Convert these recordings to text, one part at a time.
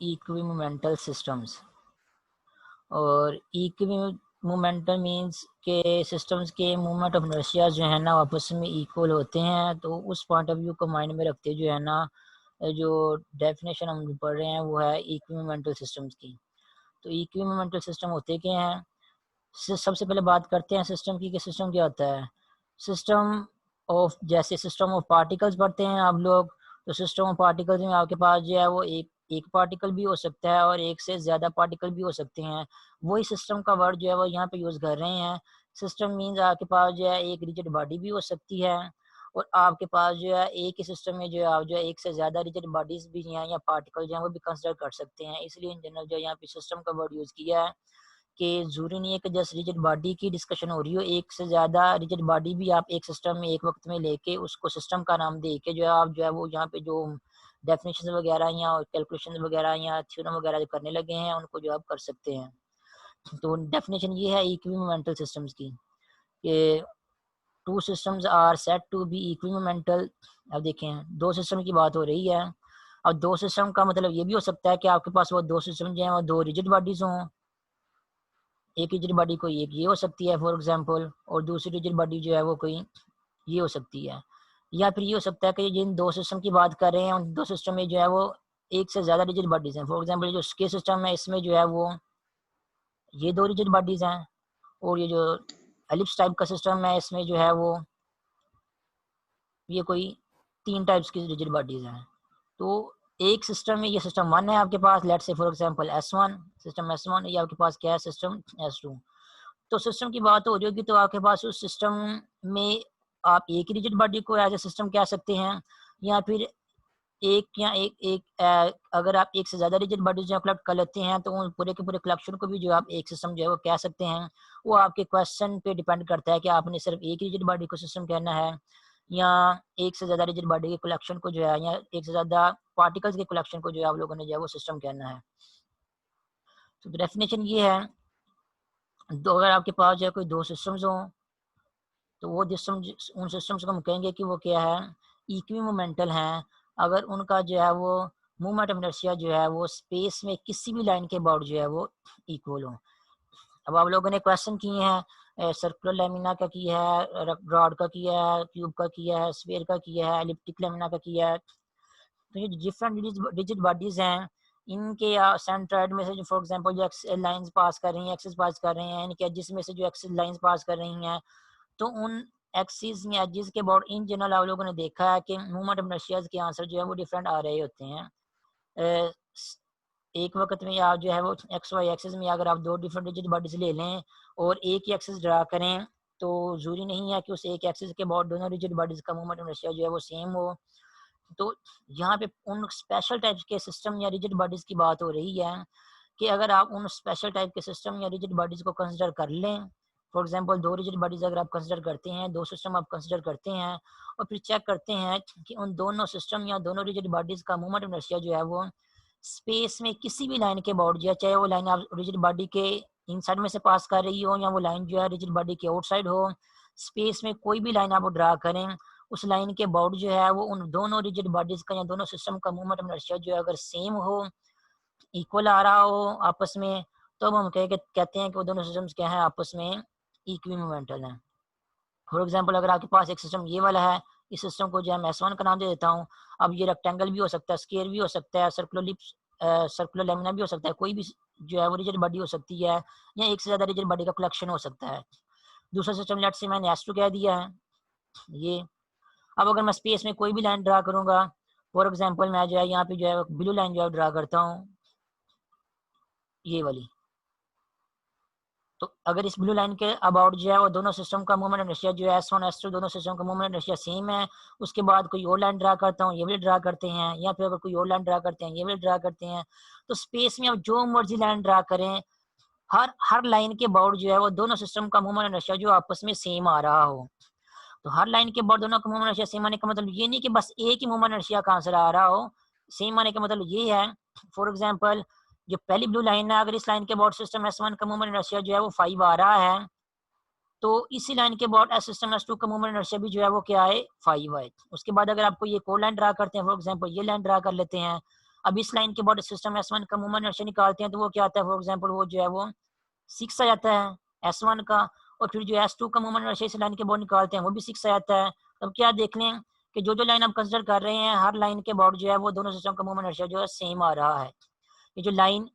इक्विमोमेंटल systems. और इक्विमोमेंटल means के systems के मूवमेंट ऑफ इनर्शिया जो है ना आपस में इक्वल होते हैं। तो उस पॉइंट ऑफ व्यू को माइंड में रखते जो है ना जो डेफिनेशन हम पढ़ रहे हैं वो है इक्विमोमेंटल सिस्टम्स की। तो इक्विमोमेंटल सिस्टम होते क्या हैं? सबसे पहले बात करते हैं सिस्टम की कि सिस्टम क्या होता है। सिस्टम ऑफ, जैसे सिस्टम ऑफ पार्टिकल्स पढ़ते हैं आप लोग, तो सिस्टम ऑफ पार्टिकल्स में आपके पास जो है वो एक पार्टिकल भी हो सकता है और एक से ज़्यादा पार्टिकल भी हो सकते हैं। वही सिस्टम का वर्ड जो है वो यहाँ पे यूज़ कर रहे हैं। सिस्टम मीन्स आपके पास जो है एक रिजिड बॉडी भी हो सकती है और आपके पास जो है एक ही सिस्टम में जो है आप जो है एक से ज़्यादा रिजिड बॉडीज भी हैं या पार्टिकल जो है वो भी कंसिडर कर सकते हैं। इसलिए इन जनरल जो है यहाँ पे सिस्टम का वर्ड यूज़ किया है कि ज़रूरी नहीं है कि जस्ट रिजिड बॉडी की डिस्कशन हो रही हो, एक से ज़्यादा रिजिड बॉडी भी आप एक सिस्टम में एक वक्त में लेके उसको सिस्टम का नाम दे के जो है आप जो है वो यहाँ पे जो डेफिनेशन वगैरह या कैलकुलेशन वगैरह या थ्योरम वगैरह जो करने लगे हैं उनको जो आप कर सकते हैं। तो डेफिनेशन ये है इक्विमोमेंटल सिस्टम्स की कि two systems are said to be equimomental. अब देखें दो सिस्टम की बात हो रही है। अब दो सिस्टम का मतलब ये भी हो सकता है कि आपके पास वो दो सिस्टम जो है वो दो रिजिड बॉडीज हों। एक रिजिड बॉडी कोई एक ये हो सकती है फॉर एग्जांपल, और दूसरी रिजिड बॉडी जो है वो कोई ये हो सकती है। या फिर ये हो सकता है कि जिन दो सिस्टम की बात कर रहे हैं उन दो सिस्टम में जो है वो एक से ज़्यादा रिजिड बॉडीज हैं। फॉर एग्जांपल जो स्के सिस्टम है इसमें जो है वो ये दो रिजिड बॉडीज हैं, और ये जो एलिप्स टाइप का सिस्टम है इसमें जो है वो ये कोई तीन टाइप्स की रिजिड बॉडीज हैं। तो एक सिस्टम में ये सिस्टम वन है आपके पास, let's say for example S1, system S1, ये आपके पास क्या है सिस्टम S2। तो सिस्टम की बात हो रही होगी तो आपके पास उस सिस्टम में आप एक ही रिजिड बॉडी को एज ए सिस्टम कह सकते हैं, या फिर एक या अगर आप एक से ज़्यादा रिजिड बॉडीज जो कलेक्ट कर लेते हैं तो उन पूरे के पूरे कलेक्शन को भी जो आप एक सिस्टम जो है वो कह सकते हैं। वो आपके क्वेश्चन पे डिपेंड करता है कि आपने सिर्फ एक रिजिड बॉडी को सिस्टम कहना है या एक से ज़्यादा रिजिड बॉडी के कलेक्शन को जो है या एक से ज़्यादा पार्टिकल्स के कलेक्शन को जो है आप लोगों ने जो है वो सिस्टम कहना है। तो डेफिनेशन ये है, दो अगर आपके पास जो है कोई दो सिस्टम्स हों तो वो सिस्टम उन सिस्टम्स को हम कहेंगे कि वो क्या है, इक्वी मोमेंटल हैं अगर उनका जो है वो मूवमेंट ऑफ इनर्शिया जो है वो स्पेस में किसी भी लाइन के अबाउट जो है वो इक्वल हो। अब आप लोगों ने क्वेश्चन किए हैं सर्कुलर लेमिना का किया है, रॉड का किया है, क्यूब का किया है, स्फीयर का किया है, एलिप्टिक लेमिना का किया है। तो ये डिफरेंट रिजिड बॉडीज हैं, इनके सेंट्रोइड में से जो फॉर एग्जांपल जो लाइंस पास कर रही हैं, एक्सिस पास कर रही हैं, इनके एजिस में से जो एक्सिस लाइंस पास कर रही हैं, तो उन एक्सिस या एजिस के अबाउट इन जनरल आप लोगों ने देखा है कि मूवमेंट ऑफ इनर्शिया के आंसर जो है वो डिफरेंट आ रहे होते हैं। अ, एक वक्त में आप जो है वो एक्स वाई एक्सिस में अगर आप दो डिफरेंट रिजिड बॉडीज ले लें और एक ही एक्सिस ड्रा करें तो जरूरी नहीं है कि उस एक एक्सिस के अबाउट दोनों रिजिड बॉडीज का मूवमेंट ऑफ इनर्शिया जो है वो सेम हो। तो यहाँ पे उन स्पेशल टाइप्स के सिस्टम या रिजिड बॉडीज की बात हो रही है कि अगर आप उन स्पेशल टाइप के सिस्टम या रिजिड बॉडीज को कंसिडर कर लें, फॉर एग्जांपल दो रिजिड बॉडीज अगर आप कंसिडर करते हैं, दो सिस्टम आप कंसिडर करते हैं और फिर चेक करते हैं कि उन दोनों सिस्टम या दोनों रिजिड बॉडीज का मूवमेंट ऑफ इनर्शिया जो है वो स्पेस में किसी भी लाइन के अबाउट जो है, चाहे वो लाइन आप रिजिड बॉडी के इनसाइड में से पास कर रही हो या वो लाइन जो है रिजिड बॉडी के आउटसाइड हो, स्पेस में कोई भी लाइन आप ड्रा करें उस लाइन के अबाउट जो है वो उन दोनों रिजिड बॉडीज का या दोनों सिस्टम का मूवमेंट ऑफ इनर्शिया जो है अगर सेम हो, इक्वल आ रहा हो आपस में, तो अब हम कहते हैं कि वो दोनों सिस्टम्स क्या हैं आपस में इक्विमोमेंटल हैं। फॉर एग्जांपल अगर आपके पास एक सिस्टम ये वाला है, इस सिस्टम को जो है मैं S1 का नाम दे देता हूँ। अब ये रेक्टेंगल भी हो सकता है, स्क्वायर भी हो सकता है, सर्कुलर लिप्स सर्कुलर लेमिना भी हो सकता है, कोई भी जो है वो रिजिड बॉडी हो सकती है या एक से ज़्यादा रिजिड बॉडी का कलेक्शन हो सकता है। दूसरा सिस्टम लेट्स से मैंने S2 कह दिया है ये। अब अगर मैं स्पेस में कोई भी लाइन ड्रा करूंगा, फॉर एग्जांपल मैं जो है यहाँ पे जो है ब्लू लाइन जो है ड्रा करता हूँ ये वाली। तो अगर इस ब्लू लाइन के अबाउट जो है वो दोनों सिस्टम का मूवमेंट इनर्शिया जो है S1 S2 दोनों सिस्टम का मूवमेंट इनर्शिया सेम है, उसके बाद कोई और लाइन ड्रा करता हूँ ये भी ड्रा करते हैं, या फिर अगर कोई और लाइन ड्रा करते हैं ये भी ड्रा करते हैं, तो स्पेस में अब जो मर्जी लाइन ड्रा करें हर हर लाइन के अबाउट जो है वो दोनों सिस्टम का मूवमेंट इनर्शिया जो आपस में सेम आ रहा हो। तो हर लाइन के अबाउट दोनों का मूवमेंट इनर्शिया सेम आने का मतलब ये नहीं कि बस एक ही मूवमेंट इनर्शिया का आंसर आ रहा हो। सेम आने का मतलब ये है, फॉर एग्जांपल जो पहली ब्लू लाइन है अगर इस लाइन के अबाउट सिस्टम S1 का मूवमेंट इनर्शिया जो है वो 5 आ रहा है, तो इसी लाइन के अबाउट एस सिस्टम S2 का मूवमेंट इनर्शिया भी जो है वो क्या है 5 है। उसके बाद अगर आपको ये कोई लाइन ड्रा करते हैं, फॉर एग्जांपल ये लाइन ड्रा कर लेते हैं, अब इस लाइन के बाद सिस्टम S1 का मूवमेंट इनर्शिया निकालते हैं तो वो क्या आता है, फॉर एग्जांपल वो जो है वो 6 आ जाता है S1 का, और फिर जो S2 का मूवमेंट इनर्शिया इस लाइन के बाद निकालते हैं वो भी 6 आ जाता है। अब क्या देख लें कि जो लाइन आप कंसिडर कर रहे हैं हर लाइन के बाद जो है वो दोनों सिस्टम का मूवमेंट इनर्शिया जो है सेम आ रहा है। ये जो लाइन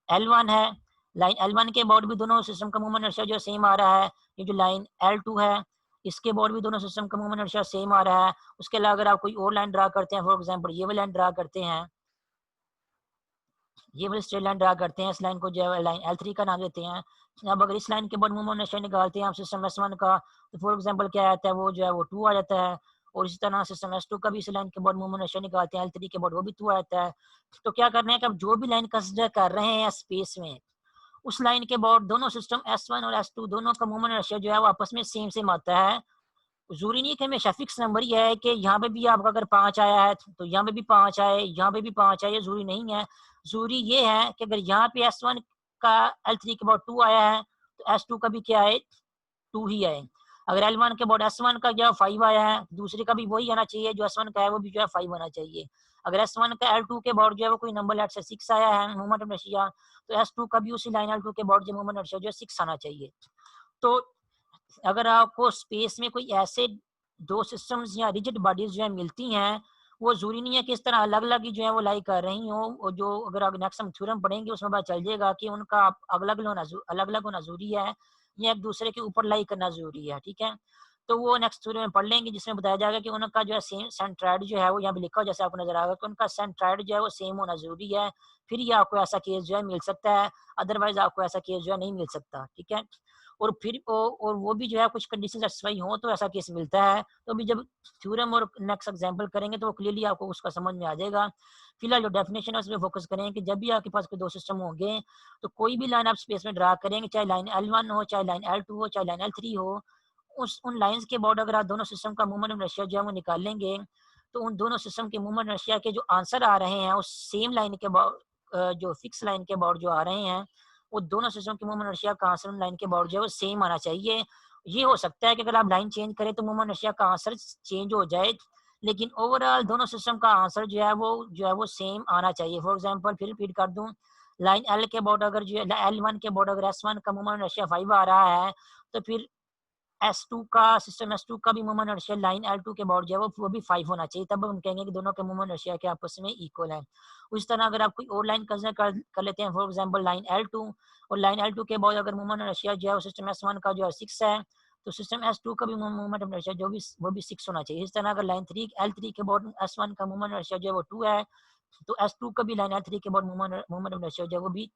L1 है, लाइन L1 के बोर्ड भी दोनों सिस्टम का मूवमेंट इनर्शिया जो है सेम आ रहा है। ये जो लाइन L2 है इसके बोर्ड भी दोनों सिस्टम का मूवमेंट इनर्शिया सेम आ रहा है। उसके अलावा अगर आप कोई और लाइन ड्रा करते हैं, फॉर एग्जांपल ये वाली लाइन ड्रा करते हैं, ये वाली स्ट्रेट लाइन ड्रा करते हैं, इस लाइन को जो है लाइन L3 का नाम देते हैं। अब अगर इस लाइन के बोर्ड मूवमेंट इनर्शिया निकालते हैं आप सिस्टम S1 का, तो फॉर एग्जांपल क्या आता है, वो जो है वो 2 आ जाता है। और इसी तरह सिस्टम S2 का भी इस लाइन के बोर्ड मूवमेंट इनर्शिया निकालते हैं L3 के बोर्ड, वो भी 2 आ जाता है। तो क्या करना है कि अब जो भी लाइन कंसिडर कर रहे हैं स्पेस में, उस लाइन के बाद दोनों सिस्टम S1 और S2 दोनों का मूवमेंट इनर्शिया जो है वो आपस में सेम सेम आता है। जरूरी नहीं है कि हमेशा फिक्स नंबर ही है कि यहाँ पे भी आपका अगर 5 आया है तो यहाँ पे भी 5 आए, यहाँ पे भी 5 आए, जरूरी नहीं है। जरूरी ये है कि अगर यहाँ पे S1 का L3 के बाद 2 आया है तो S2 का भी क्या है, 2 ही आए। अगर L1 के बाद S1 का जो 5 आया है, दूसरे का भी वही आना चाहिए, जो S1 का है वो भी जो है 5 आना चाहिए। अगर S1 का L2 के बाद जो है वो कोई नंबर लेट से 6 आया है मूवमेंट इनर्शिया, तो S2 का भी उसी लाइन L2 के बाद जो मूवमेंट इनर्शिया जो है 6 आना चाहिए। तो अगर आपको स्पेस में कोई ऐसे दो सिस्टम्स या रिजिड बॉडीज जो है मिलती हैं, वो जरूरी नहीं है कि इस तरह अलग अलग ही जो है वो लाई कर रही हो, और जो अगर आप नेक्स्ट हम थ्योरम पढ़ेंगे उसमें पता चल जाएगा कि उनका अलग अलग होना जरूरी है या एक दूसरे के ऊपर लाई करना जरूरी है। ठीक है, तो वो नेक्स्ट थ्योरम में पढ़ लेंगे जिसमें बताया जाएगा कि उनका जो है सेम सेंट्राइड जो है वो यहाँ पे लिखा हो जैसे आपको नजर आएगा कि उनका सेंट्राइड जो है वो सेम होना जरूरी है, फिर ये आपको ऐसा केस जो है मिल सकता है, अदरवाइज आपको ऐसा केस जो है नहीं मिल सकता। ठीक है, और फिर और वो भी जो है कुछ कंडीशन सेटिस्फाई हो तो ऐसा केस मिलता है। तो अभी जब थ्योरम और नेक्स्ट एग्जांपल करेंगे तो वो क्लियरली आपको उसका समझ में आ जाएगा। फिलहाल जो डेफिनेशन है उसमें फोकस करें कि जब भी आपके पास कोई दो सिस्टम होंगे तो कोई भी लाइन आप स्पेस में ड्रा करेंगे, चाहे लाइन L1 हो, चाहे लाइन L2 हो, चाहे लाइन L3 हो, उस उन लाइंस के बाद अगर आप दोनों सिस्टम का मूवमेंट इनर्शिया जो है वो निकालेंगे तो उन दोनों सिस्टम के मूवमेंट इनर्शिया के जो आंसर आ रहे हैं उस सेम लाइन के जो फिक्स लाइन के बाद जो आ रहे हैं वो दोनों सिस्टम की मूवमेंट इनर्शिया का आंसर उन लाइन के बाद जो है वो सेम आना चाहिए। ये हो सकता है कि अगर आप लाइन चेंज करें तो मूवमेंट इनर्शिया का आंसर चेंज हो जाए, लेकिन ओवरऑल दोनों सिस्टम का आंसर जो है वो सेम आना चाहिए। फॉर एग्जांपल फिर रिपीट कर दूं, लाइन L के बाद अगर जो है L1 के बाद अगर S1 का मूवमेंट इनर्शिया 5 आ रहा है तो फिर S2 का सिस्टम S2 का भी मूवमेंट इनर्शिया लाइन L2 के बाद जो है वो भी 5 होना चाहिए, तब हम कहेंगे कि दोनों के मूवमेंट इनर्शिया के आपस में इक्वल है। उस तरह अगर आप कोई और लाइन कंसीडर कर लेते हैं, फॉर एग्जांपल लाइन L2, और लाइन L2 के बाद अगर मूवमेंट इनर्शिया जो है वो सिस्टम S1 का जो है 6 है, तो सिस्टम S2 का भी मूवमेंट इनर्शिया जो भी वो भी 6 होना चाहिए। इस तरह अगर लाइन L3 के बाद S1 का मूवमेंट इनर्शिया जो है वो 2 है, तो S2 का भी लाइन L3 के बाद मूवमेंट इनर्शिया जो है वो भी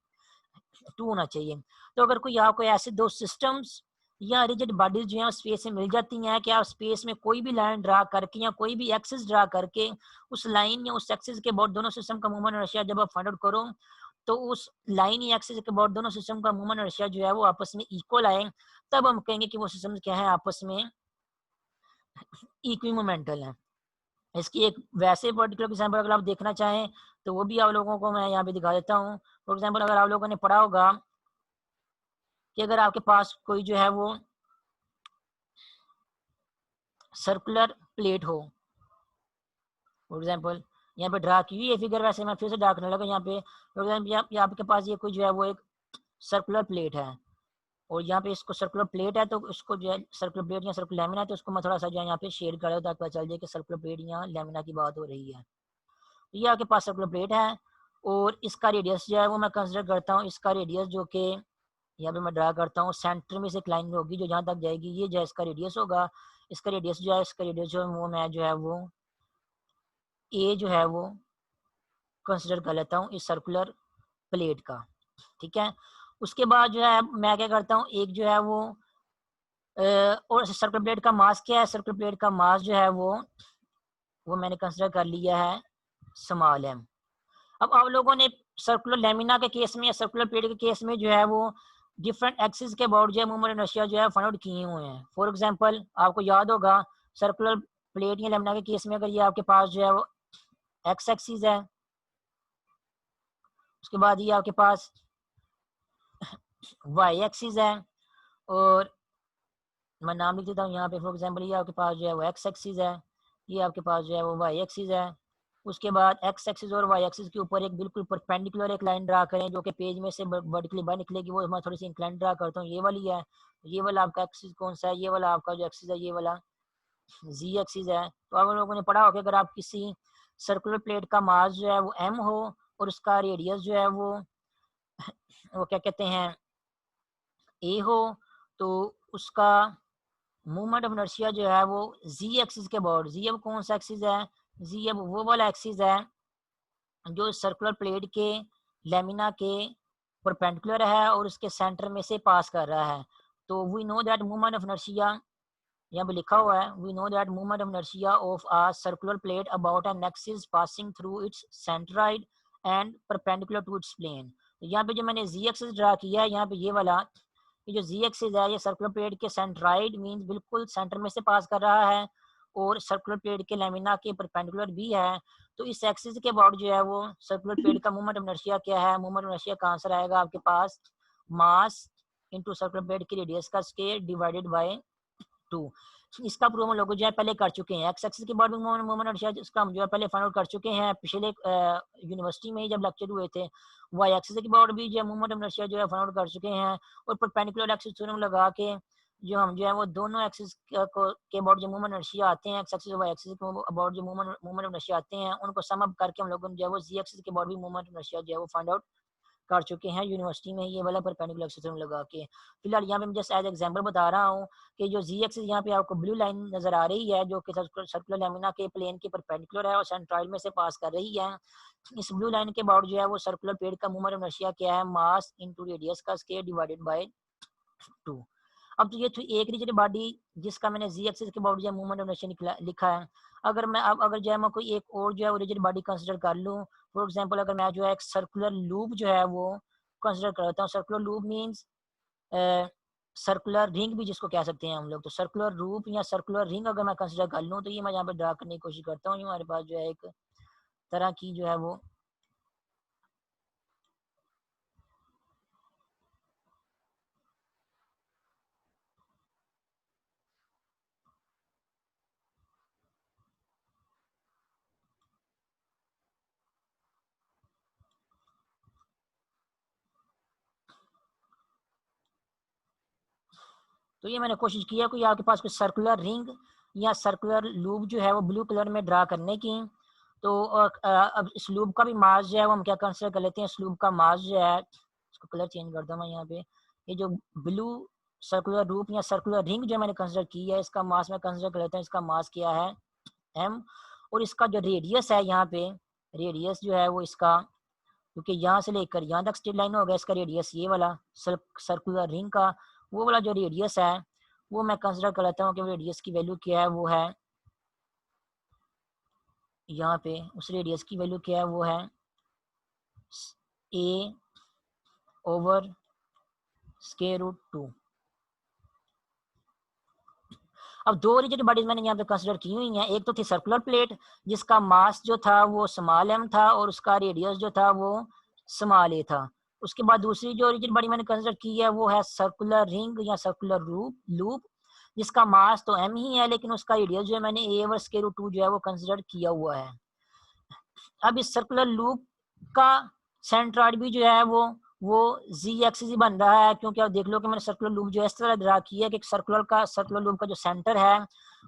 2 होना चाहिए। तो अगर कोई आपको ऐसे दो सिस्टम्स या रिजिड बॉडीज जो है स्पेस में मिल जाती हैं कि आप स्पेस में कोई भी लाइन ड्रा करके या कोई भी एक्सिस ड्रा करके उस लाइन या उस एक्सिस के बाद दोनों सिस्टम का मूवमेंट इनर्शिया जब आप फाइंड आउट करो तो उस लाइन या एक्सिस के बाद दोनों सिस्टम का मूवमेंट इनर्शिया जो है वो आपस में इक्वल आए, तब हम कहेंगे कि वो सिस्टम क्या है, आपस में इक्विमोमेंटल है। इसकी एक वैसे पर्टिकुलर एग्जाम्पल अगर आप देखना चाहें तो वो भी आप लोगों को मैं यहाँ पे दिखा देता हूँ। फॉर एग्जाम्पल अगर आप लोगों ने पढ़ा होगा कि अगर आपके पास कोई जो है वो सर्कुलर प्लेट हो, फॉर एग्जांपल यहाँ पे ड्रा की हुई है फिगर, वैसे मैं फिर से ड्रा करने लगा यहाँ पे। फॉर एग्जाम्पल आपके पास ये कोई जो है वो एक सर्कुलर प्लेट है, और यहाँ पे इसको सर्कुलर प्लेट है तो उसको जो है सर्कुलर प्लेट या सर्कुलर लेमिना है तो उसको मैं थोड़ा सा जो है यहाँ पे शेड कर रहा हूँ ताकि पता चल जाए कि सर्कुलर प्लेट या लेमिना की बात हो रही है। तो ये आपके पास सर्कुलर प्लेट है और इसका रेडियस जो है वो मैं कंसिडर करता हूँ, इसका रेडियस जो कि यहाँ पे मैं ड्रा करता हूँ, सेंटर में से एक लाइन होगी जो जहाँ तक जाएगी, ये जो है इसका रेडियस होगा। इसका रेडियस जो है वो मैं जो है वो ए जो है वो कंसिडर कर लेता हूँ इस सर्कुलर प्लेट का। ठीक है, उसके बाद जो है मैं क्या करता हूँ, एक जो है वो और सर्कुलर प्लेट का मास क्या है, सर्कुलर प्लेट का मास जो है वो मैंने कंसिडर कर लिया है स्मॉल m। अब आप लोगों ने सर्कुलर लेमिना के केस में या सर्कुलर प्लेट के केस में जो है वो डिफरेंट एक्सिस के अबाउट जो है मूवमेंट इनर्शिया जो है फाइंड आउट किए हुए हैं। फॉर एग्जांपल आपको याद होगा सर्कुलर प्लेट या लेमिना के केस में अगर ये आपके पास जो है वो एक्स एक्सिस है, उसके बाद ये आपके पास वाई एक्सिस है, और मैं नाम लिख देता हूँ यहाँ पे, फॉर एग्जांपल ये आपके पास जो है वो एक्स एक्सिस है, ये आपके पास जो है वो वाई एक्सिस है, उसके बाद एक्स एक्सिस और वाई एक्सिस के ऊपर एक बिल्कुल परपेंडिकुलर एक लाइन ड्रा करें जो कि पेज में से वर्टिकली बाहर निकलेगी, वो मैं थोड़ी सी इंक्लाइन ड्रा करता हूँ, ये वाली है। ये वाला आपका एक्सिस कौन सा है, ये वाला आपका जो एक्सिस है ये वाला जी एक्सिस है। तो आप लोगों ने पढ़ा होगा अगर आप किसी सर्कुलर प्लेट का मास जो है वो एम हो और उसका रेडियस जो है वो क्या कहते हैं ए हो, तो उसका मूवमेंट ऑफ इनर्शिया जो है वो जी एक्सिस के अबाउट, जी अब कौन सा एक्सिस है, जी अब वो वाला एक्सिस है जो सर्कुलर प्लेट के लेमिना के परपेंडिकुलर है और उसके सेंटर में से पास कर रहा है। तो we know that movement of inertia, यहाँ पे लिखा हुआ है, we know that movement of inertia of a circular plate about an axis passing through its centroid and perpendicular to its plane. तो यहाँ पे जो मैंने जी एक्सिस ड्रा किया है, यहाँ पे ये वाला, ये जो जी एक्सिस है ये सर्कुलर प्लेट के सेंट्राइड मींस बिल्कुल सेंटर में से पास कर रहा है और सर्कुलर प्लेट के लेमिना के परपेंडिकुलर भी है। तो इस एक्सिस के अबाउट जो है वो सर्कुलर प्लेट का मूवमेंट ऑफ इनर्शिया क्या है, मूवमेंट ऑफ इनर्शिया का आंसर आएगा आपके पास मास इनटू सर्कुलर प्लेट की रेडियस का स्क्वायर डिवाइडेड बाय 2। इसका प्रूव हम लोग जो है पहले कर चुके हैं, एक्स एक्सिस के बाद मूवमेंट और शायद इसका हम जो है पहले फाइंड आउट कर चुके हैं पिछले यूनिवर्सिटी में ही जब लेक्चर हुए थे। वाई एक्सिस के बाद भी जो है मूवमेंट ऑफ इनर्शिया जो है फाइंड आउट कर चुके हैं और परपेंडिकुलर एक्सिस थ्योरम लगा के जो हम जो है वो दोनों एक्सिस के अबाउट जो मूवमेंट इनर्शिया आते हैं, एक्स एक्सिस और वाई एक्सिस के अबाउट जो मूवमेंट इनर्शिया आते हैं उनको सम अप करके हम लोगों ने जो है वो जी एक्सिस के अबाउट भी मूवमेंट इनर्शिया जो है वो फाइंड आउट कर चुके हैं यूनिवर्सिटी में, ये वाला परपेंडिकुलर एक्सिस थ्योरम लगा के। फिलहाल यहाँ पे मैं जस्ट एज एग्जांपल बता रहा हूँ कि जो जी एक्सिस यहाँ पे आपको ब्लू लाइन नजर आ रही है जो कि सर्कुलर लेमिना के प्लेन के परपेंडिकुलर है और सेंट्रॉइड में से पास कर रही है। इस ब्लू लाइन के अबाउट जो है वो सर्कुलर प्लेट का मूवमेंट इनर्शिया क्या है, मास इनटू रेडियस का स्क्वायर डिवाइडेड बाय 2। अब तो ये थी एक रिजिड बॉडी जिसका मैंने जी एक्सिस के अबाउट जो है मूवमेंट ऑफ इनर्शिया लिखा है। अगर मैं अब अगर जो है मैं कोई एक और जो है रिजिड बॉडी कंसिडर कर लूँ, फॉर एग्जांपल अगर मैं जो है एक सर्कुलर लूप जो है वो कंसिडर करता हूँ, circular loop means circular ring भी जिसको कह सकते हैं हम लोग, तो सर्कुलर लूप या सर्कुलर रिंग अगर मैं कंसिडर कर लूँ तो ये मैं यहाँ पे ड्रा करने की कोशिश करता हूँ। हमारे पास जो है एक तरह की जो है वो तो ये मैंने कोशिश किया कोई आपके पास कोई सर्कुलर रिंग या सर्कुलर लूप जो है वो ब्लू कलर में ड्रा करने की। तो अब इस लूप का भी मास जो है वो हम क्या कंसिडर कर लेते हैं, इस लूप का मास जो है, इसको कलर चेंज करता हूँ मैं यहाँ पे, ये जो ब्लू सर्कुलर लूप या सर्कुलर रिंग जो मैंने कंसिडर की है इसका मास मैं कंसिडर कर लेता हूँ, इसका मास क्या है एम। और इसका जो रेडियस है यहाँ पे, रेडियस जो है वो इसका, क्योंकि यहाँ से लेकर यहाँ तक स्ट्रेट लाइन होगा, इसका रेडियस ये वाला सर्कुलर रिंग का वो वाला जो रेडियस है वो मैं कंसिडर कर लेता हूँ कि रेडियस की वैल्यू क्या है, वो है यहाँ पे उस रेडियस की वैल्यू क्या है, वो है ए ओवर स्क्वायर रूट 2। अब दो रिजिड बॉडीज मैंने यहाँ पे कंसिडर की हुई हैं, एक तो थी सर्कुलर प्लेट जिसका मास जो था वो स्मॉल एम था और उसका रेडियस जो था वो स्मॉल ए था। उसके बाद दूसरी जो रिजिड बॉडी मैंने कंसिडर की है वो है सर्कुलर रिंग या सर्कुलर लूप जिसका मास तो एम ही है लेकिन उसका रेडियस जो है मैंने ए ओवर स्क्वायर रूट 2 जो है वो कंसिडर किया हुआ है। अब इस सर्कुलर लूप का सेंट्रॉइड भी जो है वो जी एक्सिस ही बन रहा है, क्योंकि आप देख लो कि मैंने सर्कुलर लूप जो इस तरह ड्रा किया है कि सर्कुलर लूप का जो सेंटर है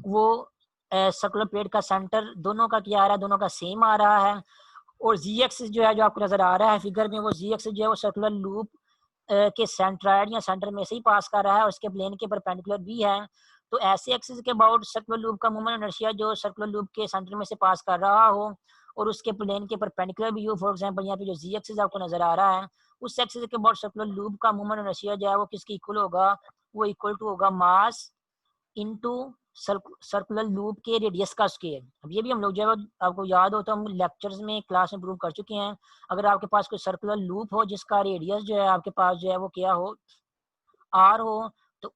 वो सर्कुलर प्लेट का सेंटर दोनों का क्या आ रहा है, दोनों का सेम आ रहा है। और जी एक्सिस जो है जो आपको नजर आ रहा है फिगर में, वो जी एक्सिस जो है वो सर्कुलर लूप के सेंट्रॉइड या सेंटर में से ही पास कर रहा है और उसके प्लेन के परपेंडिकुलर भी है। तो ऐसे एक्सिस के अबाउट सर्कुलर लूप का मूवमेंट इनर्शिया जो सर्कुलर लूप के सेंटर में से पास कर रहा हो और उसके प्लेन के परपेंडिकुलर भी हो, फॉर एग्जांपल यहाँ पे जो जी एक्सिस आपको नजर आ रहा है उस एक्सिस के अबाउट सर्कुलर लूप का मूवमेंट इनर्शिया जो है वो किसके इक्वल होगा, वो इक्वल टू होगा मास इनटू सर्कुलर लूप के रेडियस का स्क्वायर। अब ये भी हम लोग जो है आपको याद हो तो हम लेक्चर्स में क्लास में प्रूव कर चुके हैं। अगर आपके पास कोई सर्कुलर लूप हो जिसका रेडियस जो है आपके पास जो है वो क्या हो, आर हो, तो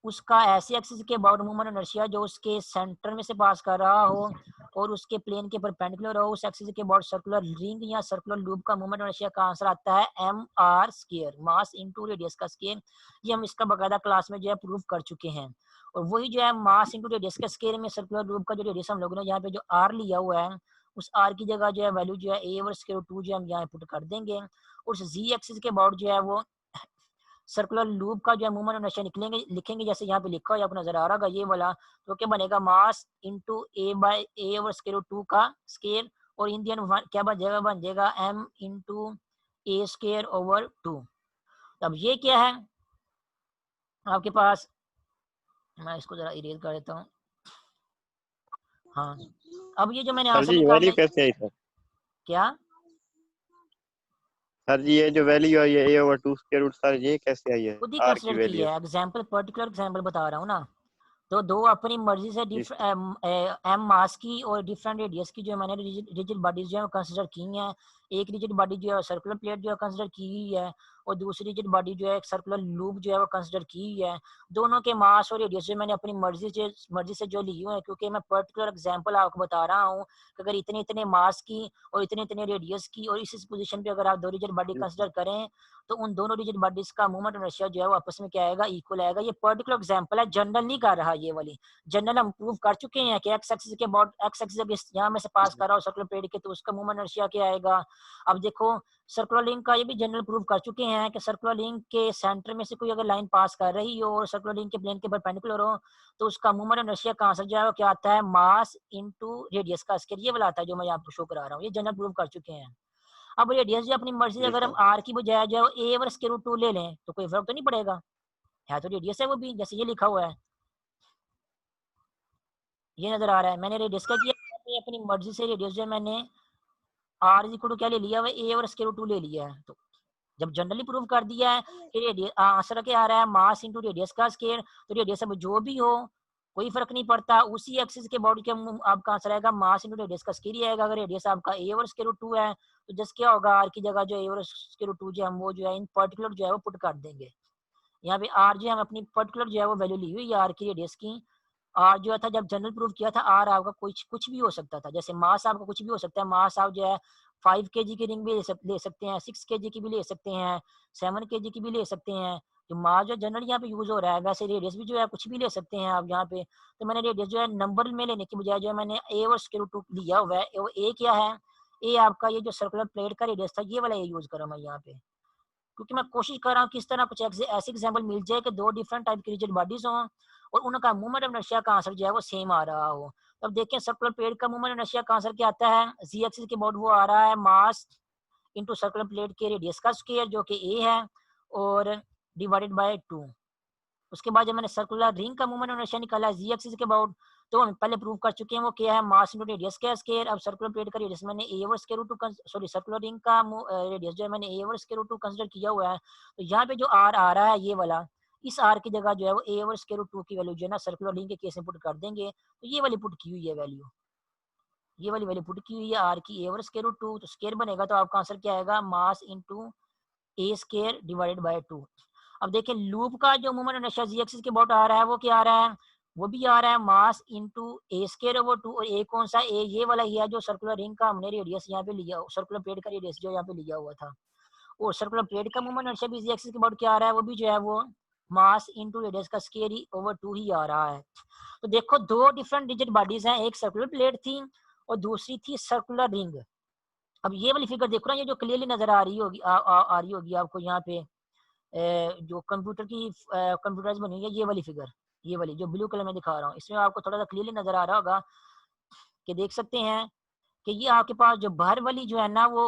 उसका ऐसे एक्सिस के अबाउट मूवमेंट इनर्शिया जो उसके सेंटर में से पास कर रहा हो और उसके प्लेन के परपेंडिकुलर हो, उस एक्सिस के अबाउट सर्कुलर रिंग या सर्कुलर लूप का मूवमेंट इनर्शिया का आंसर आता है M R square, mass into radius का स्क्वायर। ये हम इसका बकायदा क्लास में जो है प्रूव कर चुके हैं। और वही जो है मास इनटू रेडियस के स्क्वायर में सर्कुलर लूप का जो रेडियस हम लोगों ने यहाँ पे जो आर लिया हुआ है उस आर की जगह जो है वैल्यू जो है ए ओवर स्क्वायर रूट 2 जो हम यहाँ पुट कर देंगे। और उस जी एक्सिस के अबाउट जो है वो सर्कुलर लूप का जो है मूवमेंट इनर्शिया निकलेंगे लिखेंगे, जैसे यहाँ पे लिखा हो आपको नजर आ रहा होगा ये वाला। तो क्या बनेगा, mass into A by A over square root 2 का स्केयर, और इन दी एंड क्या बन जाएगा एम इंटू ए स्केयर ओवर 2। अब ये क्या है आपके पास, मैं इसको जरा इरेज कर देता हूँ। हाँ, अब ये जो मैंने सर आंसर जी निकाला, वैल्यू कैसे आई सर? क्या सर जी ये जो वैल्यू आई है a/2 स्क्वायर रूट, सर ये कैसे आई है खुद ही आर की कंसिडर की वैल्यू? है, एग्जाम्पल पर्टिकुलर एग्जाम्पल बता रहा हूँ ना। तो दो अपनी मर्जी से जी एम मास की और डिफरेंट रेडियस की जो मैंने रिजिड बॉडीज जो है कंसिडर की हैं। एक रिजिड बॉडी जो है सर्कुलर प्लेट जो है कंसिडर की हुई है, और दूसरी रिजिड बॉडी जो है एक सर्कुलर लूप जो है वो कंसिडर की हुई है। दोनों के मास और रेडियस जो मैंने अपनी मर्जी से जो ली हुई है, क्योंकि मैं पर्टिकुलर एग्जांपल आपको बता रहा हूँ कि अगर इतने इतने मास की और इतने इतने रेडियस की और इस पोजीशन पे अगर आप दो रिजिड बॉडी कंसिडर करें, तो उन दोनों रिजिड बॉडीज का मूवमेंट इनर्शिया जो है वो आपस में क्या आएगा, इक्वल आएगा। ये पर्टिकुलर एग्जांपल है, जनरल नहीं कर रहा ये वाली। जनरल हम प्रूव कर चुके हैं कि एक्स एक्सिस के अबाउट एक्स एक्सिस जब यहाँ में से पास कर रहा हो सर्कुलर प्लेट के, तो उसका मूवमेंट इनर्शिया क्या आएगा। अब देखो सर्कुलर लिंक का ये भी जनरल प्रूव कर चुके हैं कि सर्कुलर लिंक के सेंटर में से कोई अगर लाइन पास कर रही हो और सर्कुलर लिंक के प्लेन के परपेंडिकुलर हो, तो उसका मूवमेंट इनर्शिया कहाँ से जाएगा, क्या आता है, मास इनटू रेडियस का स्क्वायर, ये वाला आता है जो मैं आपको शो करा रहा हूँ, ये जनरल प्रूव कर चुके हैं। अब रेडियस जो अपनी मर्जी से जी अगर हम सर। आर की बजाय जो है ए ओवर स्क्वायर रूट 2 ले लें, तो कोई फर्क तो नहीं पड़ेगा, है तो रेडियस है वो भी, जैसे ये लिखा हुआ है, ये नजर आ रहा है। मैंने रेडियस का किया अपनी मर्जी से, रेडियस जो है मैंने आर इक्वल टू क्या ले लिया, ए और स्क्वायर रूट 2 ले लिया है। तो जब जनरली प्रूव कर दिया है कि रेडियस आंसर क्या आ रहा है, मास इंटू रेडियस का स्क्वायर, तो रेडियस अब जो भी हो कोई फर्क नहीं पड़ता, उसी एक्सिस के बॉडी के आपका आंसर आएगा मास इंटू रेडियस का स्क्वायर ही आएगा। अगर रेडियस आपका ए और स्क्वायर रूट 2 है, तो जस्ट क्या होगा, आर की जगह जो ए और स्क्वायर रूट 2 जो हम वो जो है इन पर्टिकुलर जो है वो पुट कर देंगे। यहाँ पे आर जो है हम अपनी पर्टिकुलर जो है वो वैल्यू ली हुई है आर की रेडियस की। आर जो था जब जनरल प्रूफ किया था, आर आपका कुछ कुछ भी हो सकता था, जैसे मास आपका कुछ भी हो सकता है, मास आप जो है 5 kg की रिंग भी ले सकते हैं, 6 kg की भी ले सकते हैं, 7 kg की भी ले सकते हैं। जो मास जो जनरल यहाँ पे यूज हो रहा है, वैसे रेडियस भी जो है कुछ भी ले सकते हैं आप यहाँ पे। तो मैंने रेडियस जो है नंबर में लेने की बजाय जो है मैंने ए और स्क्वायर रूट 2 लिया हुआ है। ए क्या है, ए आपका ये जो सर्कुलर प्लेट का रेडियस था, ये वाला ए यूज करा मैं यहाँ पे, क्योंकि मैं कोशिश कर रहा हूँ किस तरह कुछ ऐसे एग्जाम्पल मिल जाए कि दो डिफरेंट टाइप की रिजिड बॉडीज हों और उनका मूवमेंट ऑफ इनर्शिया का आंसर जो है वो सेम आ रहा हो। अब देखें सर्कुलर प्लेट का मूवमेंट ऑफ इनर्शिया का आंसर क्या आता है, जी एक्सिस के अबाउट वो आ रहा है मास इंटू सर्कुलर प्लेट के रेडियस का स्क्वायर जो कि ए है, और डिवाइडेड बाय 2। उसके बाद जब मैंने सर्कुलर रिंग का मूवमेंट इनर्शिया निकाला जी एक्सिस के अबाउट, तो हम पहले प्रूव कर चुके हैं वो क्या है, मास इंटू रेडियस का स्क्वायर। अब सर्कुलर प्लेट का रेडियस मैंने a over square root 2, sorry circular ring का रेडियस जो है मैंने a over square root 2 consider किया हुआ है। तो यहाँ पे जो आर आ रहा है ये वाला, इस आर की जगह जो है वो ए ओवर स्क्वायर रूट 2 की वैल्यू जो है ना सर्कुलर रिंग के केस में पुट कर देंगे। तो ये वाली पुट की हुई है वैल्यू, ये वाली वैल्यू पुट की हुई है आर की ए ओवर स्क्वायर रूट 2, तो स्क्वायर बनेगा तो आपका आंसर क्या आएगा, मास into A square divided by 2। अब देखिए लूप का जो मूवमेंट इनर्शिया जी एक्सिस के अबाउट आ रहा है वो क्या आ रहा है, वो भी आ रहा है मास इनटू ए स्क्वायर ओवर 2, और ए कौन सा, ए ये वाला ही है जो सर्कुलर रिंग का हमने रेडियस यहाँ पे लिया, सर्कुलर प्लेट का रेडियस जो यहाँ पे लिया हुआ था। और सर्कुलर प्लेट का मूवमेंट इनर्शिया भी जी एक्सिस के अबाउट क्या आ रहा है, वो भी जो है वो मास इनटू रेडियस का स्क्वायर ही ओवर 2 ही आ रहा है। तो देखो दो डिफरेंट रिजिड बॉडीज हैं, एक सर्कुलर प्लेट थी और दूसरी थी सर्कुलर रिंग। अब ये वाली फिगर देखो ना, ये जो क्लियरली नजर आ रही होगी आ रही होगी आपको यहाँ पे, जो कंप्यूटर की कंप्यूटराइज बनी है ये वाली फिगर, ये वाली जो ब्लू कलर में दिखा रहा हूँ, इसमें आपको थोड़ा सा क्लियरली नजर आ रहा होगा कि देख सकते हैं कि ये आपके पास जो बाहर वाली जो है ना वो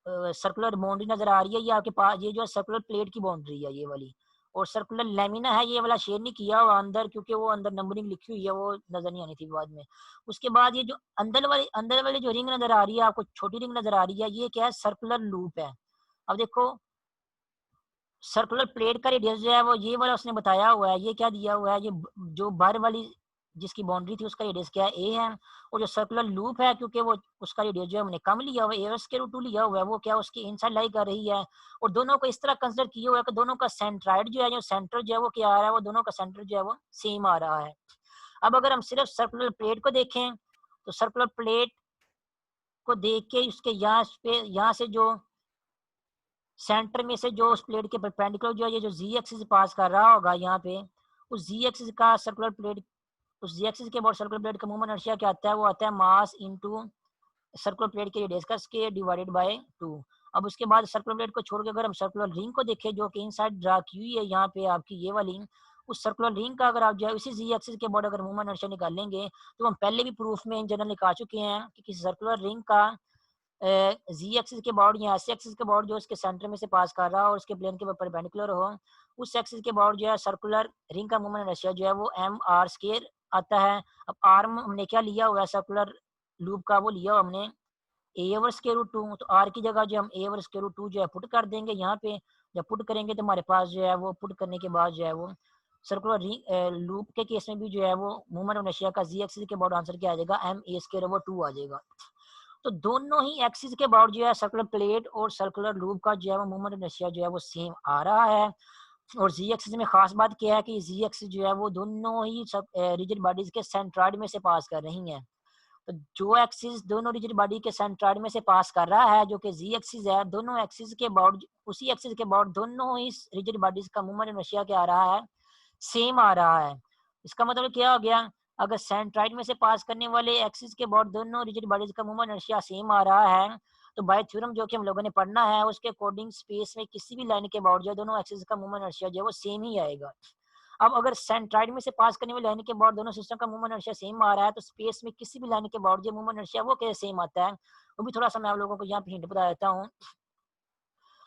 सर्कुलर बाउंड्री नजर आ रही है, ये आपके पास ये जो है सर्कुलर प्लेट की बाउंड्री है ये वाली, और सर्कुलर लेमिना है ये वाला शेयर नहीं किया हुआ अंदर, क्योंकि वो अंदर नंबरिंग लिखी हुई है वो नजर नहीं आनी थी बाद में। उसके बाद ये जो अंदर वाली जो रिंग नजर आ रही है आपको, छोटी रिंग नजर आ रही है, ये क्या है, सर्कुलर लूप है। अब देखो सर्कुलर प्लेट का रेडियस जो है वो ये वाला उसने बताया हुआ है, ये क्या दिया हुआ है, ये जो बाहर वाली जिसकी बाउंड्री थी उसका रेडियस क्या है, ए है। और जो सर्कुलर लूप है, क्योंकि वो उसका रेडियस जो है हमने कम लिया हुआ है, ए स्क्वायर रूट 2 लिया हुआ है, वो क्या उसके इनसाइड लाई कर रही है। और दोनों को इस तरह कंसिडर किया हुआ है कि दोनों का सेंट्राइड जो है, जो सेंटर जो है वो क्या आ रहा है, वो दोनों का सेंटर जो है वो सेम आ रहा है। अब अगर हम सिर्फ सर्कुलर प्लेट को देखें, तो सर्कुलर प्लेट को देख के उसके यहाँ से जो सेंटर में से जो उस प्लेट के परपेंडिकुलर जो है ये जो जी एक्सिस पास कर रहा होगा यहाँ पे, उस जी एक्सिस का सर्कुलर प्लेट, उस जी एक्सिस के अबाउट सर्कुलर प्लेट का मूवमेंट इनर्शिया क्या आता है, वो आता है मास इनटू सर्कुलर प्लेट के रेडियस का स्क्वायर डिवाइडेड बाय 2। अब उसके बाद सर्कुलर प्लेट को छोड़ के अगर हम सर्कुलर रिंग को देखें जो कि इनसाइड ड्रा की हुई है यहाँ पे आपकी ये वाली, उस सर्कुलर रिंग का अगर आप जो है इसी जी एक्सिस के अबाउट अगर मूवमेंट इनर्शिया निकालेंगे, तो हम पहले भी प्रूफ में इन जनरल निकाल चुके हैं कि किसी सर्कुलर रिंग का जी एक्सिस के अबाउट या एस एक्सिस के अबाउट जो उसके सेंटर में से पास कर रहा हो और उसके प्लेन के परपेंडिकुलर हो, उस एक्सिस के अबाउट जो है सर्कुलर रिंग का मूवमेंट इनर्शिया जो है वो एम आर स्क्वायर आता है। अब आर हमने क्या लिया हुआ है सर्कुलर लूप का, वो लिया हुआ हमने ए ओवर स्क्वायर रूट 2, तो आर की जगह जो हम ए ओवर स्क्वायर रूट 2 जो है पुट कर देंगे यहाँ पे। जब पुट करेंगे तो हमारे पास जो है वो पुट करने के बाद जो है वो सर्कुलर रिंग लूप के केस में भी जो है वो मूवमेंट ऑफ इनर्शिया का जी एक्सिस के अबाउट आंसर क्या आ जाएगा, एम ए स्क्वायर ओवर 2 आ जाएगा। तो दोनों ही एक्सिस के अबाउट जो है सर्कुलर प्लेट और सर्कुलर लूप का जो है वो मूवमेंट ऑफ इनर्शिया जो है वो सेम आ रहा है। और जी एक्सिस में खास बात क्या है कि जी एक्सिस जो है वो दोनों ही सब रिजिड बॉडीज के सेंट्रॉइड में से पास कर रही हैं। तो जो एक्सिस दोनों रिजिड बॉडी के सेंट्रॉइड में से पास कर रहा है जो कि जी एक्सिस है, दोनों एक्सिस के अबाउट उसी एक्सिस के अबाउट दोनों ही रिजिड बॉडीज का मूवमेंट इनर्शिया क्या आ रहा है, सेम आ रहा है। इसका मतलब क्या हो गया, अगर सेंट्रॉइड में से पास करने वाले एक्सिस के अबाउट दोनों रिजिड बॉडीज का मूवमेंट इनर्शिया सेम आ रहा है, तो बाय थ्योरम जो कि हम लोगों ने पढ़ना है उसके अकॉर्डिंग स्पेस में किसी भी लाइन के अबाउट जो दोनों एक्सिस का मूवमेंट इनर्शिया जो है वो सेम ही आएगा। अब अगर सेंट्रॉइड में से पास करने वाली लाइन के अबाउट दोनों सिस्टम का मूवमेंट इनर्शिया सेम आ रहा है, तो स्पेस में किसी भी लाइन के अबाउट जो मूवमेंट इनर्शिया वो कैसे सेम आता है, वो भी थोड़ा सा मैं आप लोगों को यहाँ पे हिंट बता देता हूँ।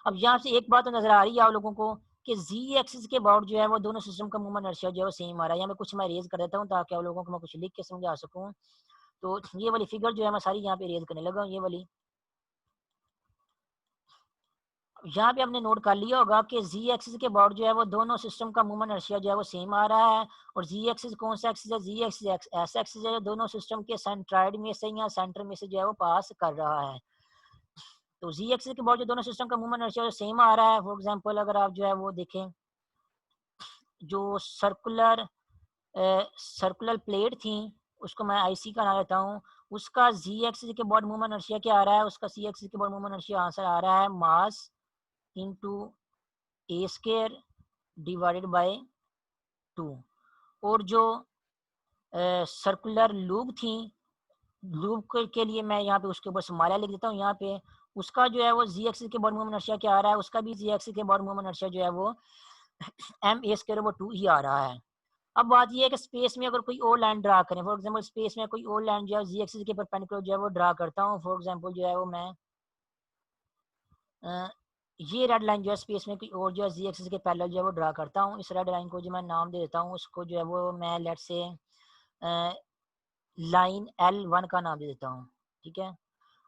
अब यहाँ से एक बात तो नजर आ रही है आप लोगों को कि जी एक्सिस के अबाउट जो है वो दोनों सिस्टम का मूवमेंट इनर्शिया जो है सेम आ रहा है। यहाँ मैं कुछ मैं रेज कर देता हूँ ताकि आप लोगों को मैं कुछ लिख के समझा सकूँ। तो ये वाली फिगर जो है मैं सारी यहाँ पे रेज करने लगा हूँ, ये वाली। यहाँ पे आपने नोट कर लिया होगा कि जी एक्सिस के अबाउट जो है वो दोनों सिस्टम का मूवमेंट इनर्शिया जो है वो सेम आ रहा है। और जी एक्सिस कौन सा एक्सिस है, जी एक्सिस ऐसा एक्सिस है जो दोनों सिस्टम के सेंट्रॉइड में से या सेंटर में से जो है वो पास कर रहा है। तो जी एक्सिस के अबाउट जो दोनों सिस्टम का मूवमेंट इनर्शिया सेम आ रहा है, फॉर एग्जांपल अगर आप जो है वो देखें, जो सर्कुलर प्लेट थी उसको मैं आईसी का नाम लेता हूँ, उसका जी एक्सिस के अबाउट मूवमेंट इनर्शिया क्या आ रहा है, उसका सी एक्सिस के अबाउट मूवमेंट इनर्शिया आंसर आ रहा है mass into A square divided by 2। और जो सर्कुलर लूप थी, लूप के लिए मैं यहाँ पे उसके ऊपर समाला लिख देता हूँ यहाँ पे, उसका जो है वो जी एक्सिस के अबाउट मूवमेंट इनर्शिया क्या आ रहा है, उसका भी जी एक्सिस के अबाउट मूवमेंट इनर्शिया जो है वो एम ए स्क्वायर ओवर 2 ही आ रहा है। अब बात ये है कि स्पेस में अगर कोई और लाइन ड्रा करें, फॉर एग्जांपल स्पेस में कोई और लाइन जो है जी एक्सिस के परपेंडिकुलर जो है वो ड्रा करता हूँ, फॉर एग्जांपल जो है वो मैं ये रेड लाइन जो है स्पेस में कोई और जो है जी एक्सिस के पैरेलल जो है वो ड्रा करता हूँ। इस रेड लाइन को जो मैं नाम दे देता हूँ, उसको जो है वो मैं लेट से लाइन L1 का नाम दे देता हूँ, ठीक है।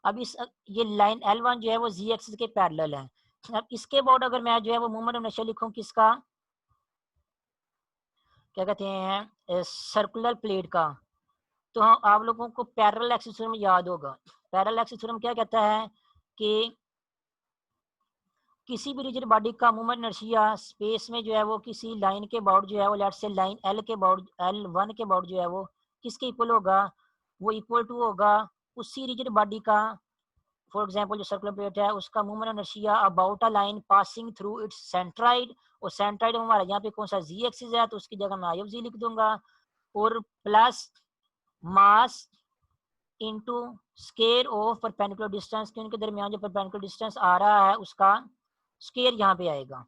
अब ये लाइन L1 जो है वो जी एक्सिस के पैरेलल है। अब इसके अबाउट अगर मैं जो है वो मूवमेंट ऑफ इनर्शिया लिखूँ किसका, क्या कहते हैं, सर्कुलर प्लेट का, तो आप लोगों को पैरेलल एक्सिस थ्योरम याद होगा। पैरेलल एक्सिस थ्योरम क्या कहता है कि किसी भी रिजिड बॉडी का मूवमेंट इनर्शिया स्पेस में जो है वो किसी लाइन के अबाउट जो है वो लेट्स से लाइन एल के अबाउट L1 के अबाउट जो है वो किसके इक्वल होगा, वो इक्वल टू होगा उसी रिजिड बॉडी का, फॉर एग्जांपल जो सर्कुलर प्लेट है उसका movement inertia about a line passing through its centroid. और सेंट्राइड हमारा यहाँ पे कौन सा जी एक्सिस है, तो उसकी जगह मैं आई ऑफ जी लिख दूंगा, और plus mass into square of perpendicular distance, के उनके दरमियान जो परपेंडिकुलर डिस्टेंस आ रहा है उसका स्केयर यहाँ पे आएगा।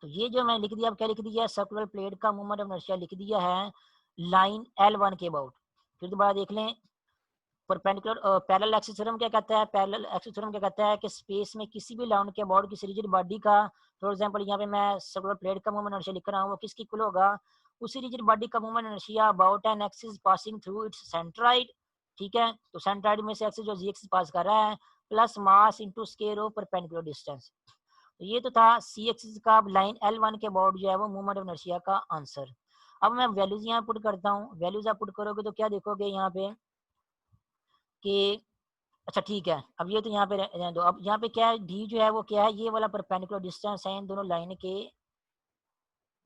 तो ये जो मैं लिख दिया, अब क्या लिख दिया, सर्कुलर प्लेट का मूवमेंट ऑफ इनर्शिया लिख दिया है लाइन L1 के अबाउट। फिर दोबारा देख लें, परपेंडिकुलर पैरेलल एक्सिस थ्योरम क्या कहता है, पैरेलल एक्सिस थ्योरम क्या कहता है कि स्पेस में किसी भी लाइन के अबाउट किसी रिजिड बॉडी का, फॉर एग्जांपल यहाँ पे मैं सर्कुलर प्लेट का मूवमेंट इनर्शिया लिख रहा हूँ, वो किसकी इक्वल होगा, उसी रिजिड बॉडी का movement inertia about an axis passing through its centroid, ठीक है। तो सेंट्राइड में से एक्सिस जो जी एक्सिस पास कर रहा है plus mass into square of perpendicular distance. तो ये तो था सी एक्सिस का लाइन L1 के अबाउट जो है वो मूवमेंट ऑफ इनर्शिया का आंसर। अब मैं वैल्यूज यहाँ पुट करता हूँ, वैल्यूज आप पुट करोगे तो क्या देखोगे यहाँ पे कि अच्छा ठीक है, अब ये तो यहाँ पे रहने दो। अब यहाँ पे क्या है, डी जो है वो क्या है, ये वाला परपेंडिकुलर डिस्टेंस है इन दोनों लाइन के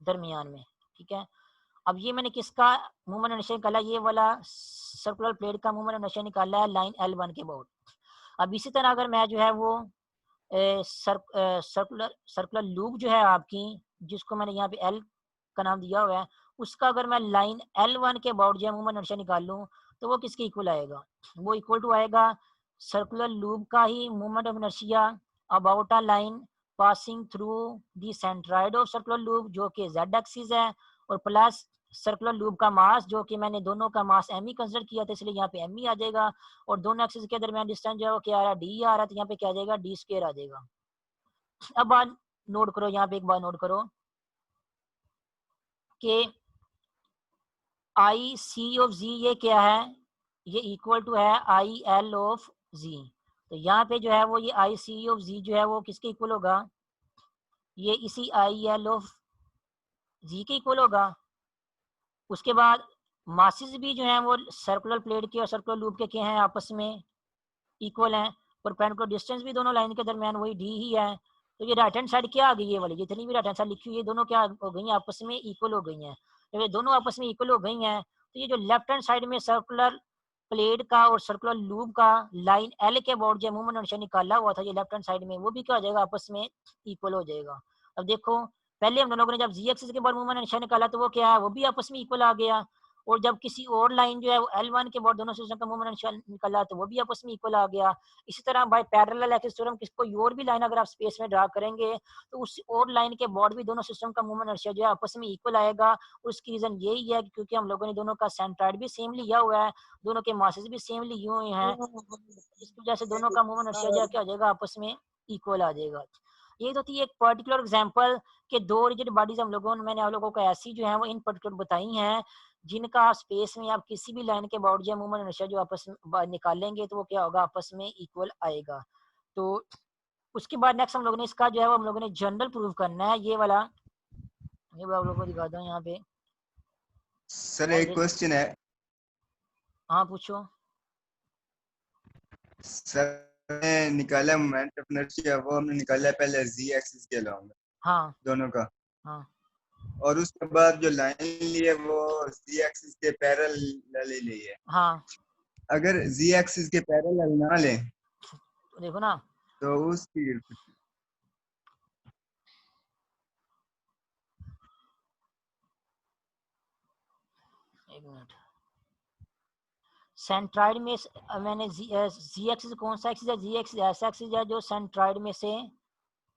दरमियान में, ठीक है। अब ये मैंने किसका मूवमेंट इनर्शिया निकाला, ये वाला सर्कुलर प्लेट का मूवमेंट इनर्शिया निकाला है लाइन L1 के अबाउट। अब इसी तरह अगर मैं जो है वो सर्कुलर सर्कुलर लूप जो है आपकी, जिसको मैंने यहाँ पे एल का नाम दिया हुआ है, उसका अगर मैं लाइन L1 के अबाउट जो है मूवमेंट इनर्शिया निकाल लूँ, तो वो किसके इक्वल आएगा? वो इक्वल टू आएगा सर्कुलर लूप का ही moment of inertia about a line passing through the centroid of circular loop जो कि z एक्सिस है, और प्लस सर्कुलर लूप का मास जो कि मैंने दोनों का मास m ही कंसिडर किया था, इसलिए यहाँ पे m ही आ जाएगा, और दोनों एक्सिस के दरमियान डिस्टेंस जो है वो क्या आ रहा है, d आ रहा है, तो यहाँ पे क्या आ जाएगा, d स्क्वायर आ जाएगा। अब बात नोट करो, यहाँ पे एक बात नोट करो कि आई सी ऑफ जी ये क्या है, ये इक्वल टू है आई एल ऑफ जी। तो यहाँ पे जो है वो ये आई सी ऑफ जी जो है वो किसके इक्वल होगा, ये इसी आई एल ऑफ जी के इक्वल होगा। उसके बाद मासेस भी जो है वो सर्कुलर प्लेट के और सर्कुलर लूप के क्या हैं, आपस में इक्वल हैं। परपेंडिकुलर डिस्टेंस भी दोनों लाइन के दरमियान वही डी ही है। तो ये राइट हैंड साइड क्या आ गई, ये वाली जितनी भी राइट हैंड साइड लिखी हुई है दोनों क्या हो गई हैं, आपस में इक्वल हो गई हैं। जब ये दोनों आपस में इक्वल हो गई हैं तो ये जो लेफ्ट हैंड साइड में सर्कुलर प्लेट का और सर्कुलर लूप का लाइन एल के अबाउट जो मूवमेंट निशान निकाला हुआ था ये लेफ्ट हैंड साइड में, वो भी क्या हो जाएगा, आपस में इक्वल हो जाएगा। अब देखो पहले हम लोगों ने जब जी एक्सिस के बाद मूवमेंट निशान निकाला तो वो क्या है, वो भी आपस में इक्वल आ गया, और जब किसी और लाइन जो है वो L1 के बाद दोनों सिस्टम का मूवमेंट निकाला तो वो भी आपस में इक्वल आ गया। इसी तरह बाय पैरेलल एक्सिस थ्योरम कोई और भी लाइन अगर आप स्पेस में ड्रा करेंगे तो उस और लाइन के बाद भी दोनों सिस्टम का मूवमेंट इनर्शिया जो है आपस में इक्वल आएगा। उसकी रीजन यही है क्योंकि हम लोगों ने दोनों का सेंट्रोइड भी सेम लिया हुआ है, दोनों के मासेस भी सेम लिए हुए हैं, इसकी वजह से दोनों का मूवमेंट इनर्शिया जो है क्या हो जाएगा, आपस में इक्वल आ जाएगा। ये तो थी एक पर्टिकुलर एग्जांपल कि दो रिजिड बॉडीज हम लोगों ने, मैंने आप लोगों को ऐसी जो है वो इन पर्टिकुलर बताई हैं जिनका स्पेस में आप किसी भी लाइन के बाउंड या मूवमेंट इनर्शिया जो आपस में निकालेंगे तो वो क्या होगा, आपस में इक्वल आएगा। तो उसके बाद नेक्स्ट हम लोगों ने इसका जो है वो हम लोगों ने जनरल प्रूव करना है, ये वाला ये आप लोगों को दिखाता हूँ यहाँ पे। सर एक क्वेश्चन है। हाँ पूछो। सर ने निकाला मोमेंट ऑफ इनर्शिया, वो हमने निकाला पहले z एक्सिस के अलावा हाँ दोनों का, हाँ और उसके बाद जो लाइन ली है वो z एक्सिस के पैरेलल ली है। हाँ अगर z एक्सिस के पैरेलल ना ले तो देखो ना, तो उसकी एक मिनट, सेंट्राइड में मैंने जी एक्सिस कौन सा एक्सिस है, जी एक्सिस ऐसा एक्सिस है जो सेंट्राइड में से